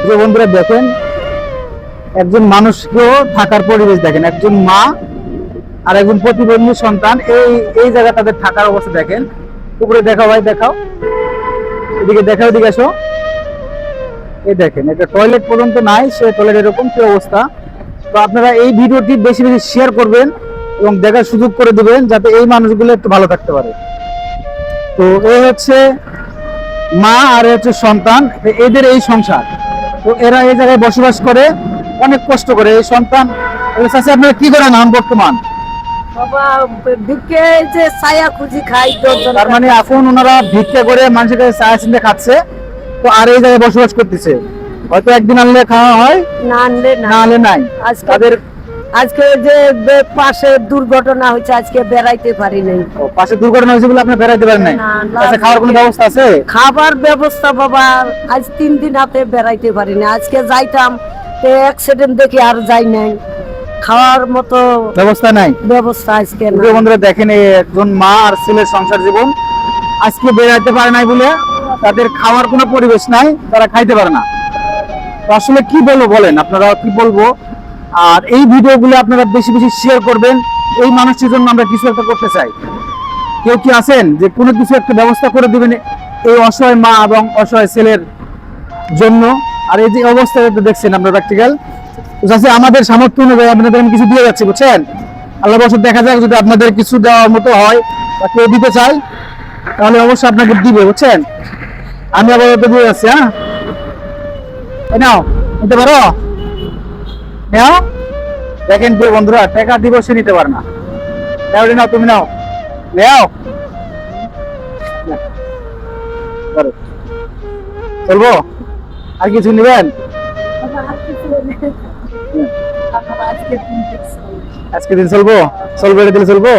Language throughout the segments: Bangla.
যে বন্ধুরা দেখেন একজন মানুষকেও থাকার পরিবেশ দেখেন, একজন মা আর একজন প্রতিবন্ধী সন্তান এই জায়গা তাদের থাকার অবস্থা দেখেন। উপরে দেখাও ভাই, দেখাও, এদিকে দেখাও, এদিকে আসো। এই দেখেন একটা টয়লেট পর্যন্ত নাই, সে টয়লেট এরকম কি অবস্থা। তো আপনারা এই ভিডিওটি বেশি বেশি শেয়ার করবেন এবং দেখার সুযোগ করে দিবেন যাতে এই মানুষগুলো একটু ভালো থাকতে পারে। তো এই হচ্ছে মা আর হচ্ছে সন্তান, এদের এই সংসার। তো এরা এই জায়গায় বসবাস করে, অনেক কষ্ট করে। এই সন্তান আপনারা কি করেন এখন বর্তমান? তার মানে এখন ওনারা ভিক্ষা করে মানুষের কাছে চা চিনতে খাচ্ছে, তো আর এই জায়গায় বসবাস করতেছে। হয়তো একদিন আনলে খাওয়া হয়, না আনলে নাই। তাদের আজকে যে পাশে দুর্ঘটনা হয়েছে, আজকে বেড়াইতে পারি নাই। পাশে দুর্ঘটনা হয়েছে বলে আপনি বেড়াইতে পারেন নাই? আচ্ছা, খাওয়ার কোনো ব্যবস্থা আছে? খাবার ব্যবস্থা বাবা আজ 3 দিন হাতে বেড়াইতে পারি না। আজকে যাইতাম, অ্যাক্সিডেন্ট দেখে আর যাই নাই। খাওয়ার মতো ব্যবস্থা নাই, ব্যবস্থা আজকে না। বন্ধুরা দেখেন একজন মা আর ছেলের সংসার জীবন, আজকে বেড়াইতে পারে নাই বলে তাদের খাওয়ার কোনো পরিবেশ নাই, তারা খাইতে পারে না। তো আসলে কি বলবো বলেন, আপনারা কি বলবো। আর এই ভিডিওগুলো আপনারা বেশি বেশি শেয়ার করবেন। এই মানুষটির জন্য আমরা কিছু একটা করতে চাই। কেউ কি আছেন যে কোনো কিছু একটা ব্যবস্থা করে দিবেন এই অসহায় মা এবং অসহায় ছেলের জন্য? আর এই যে অবস্থা দেখছেন আপনারা প্র্যাকটিক্যাল, আমাদের সামর্থ্য অনুযায়ী আপনাদের আমি কিছু দিয়ে যাচ্ছি, বুঝছেন। আল্লাহ বছর দেখা যাক যদি আপনাদের কিছু দেওয়ার মতো হয় বা কেউ দিতে চায় তাহলে অবশ্যই আপনাকে দিবে, বুঝছেন। আমি আবার দিয়ে যাচ্ছি। হ্যাঁ, নাও, নিতে পারো, নাও। দেখেন প্রিয় বন্ধুরা, টাকা দিব সে নিতে পারে না। নাও, তুমি নাও, নাও, চলবো। আর কিছু নেবেন? আজকে দিন চলবো, চলবো, এটা দিলে চলবো,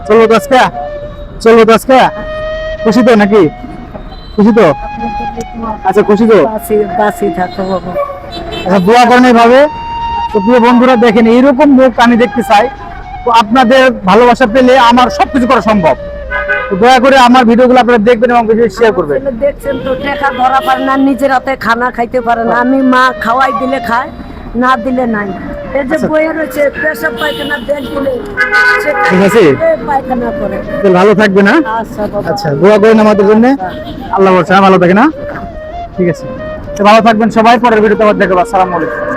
চলবো তো আজকে, চলবো তো আজকে। খুশি তো নাকি? খুশি তো? আচ্ছা, খুশি তো? আচ্ছা, দোয়া করেন এইভাবে। তো প্রিয় বন্ধুরা দেখেন, এইরকম লোক আমি দেখতে চাই। তো আপনাদের ভালোবাসা পেলে আমার সবকিছু করা সম্ভব। দয়া করে আমার ভিডিওগুলো আপনারা দেখবেন এবং ভিডিও শেয়ার করবেন। দেখছেন তো, টাকা ধরা পারে না, নিজের হাতে খানা খাইতে পারে না। আমি মা খাওয়াই দিলে খায়, না দিলে নাই। এই যে বইয়ে রয়েছে পেশাব পায়খানা দেখ দিলে ঠিক আছে, পায়খানা করে। ভালো থাকবে না? আচ্ছা, দোয়া করেন আমাদের জন্য। আল্লাহ ভরসা, ভালো থাকে না? ঠিক আছে, ভালো থাকবেন সবাই। পরের ভিডিওতে আবার দেখাবো। আসসালামু আলাইকুম।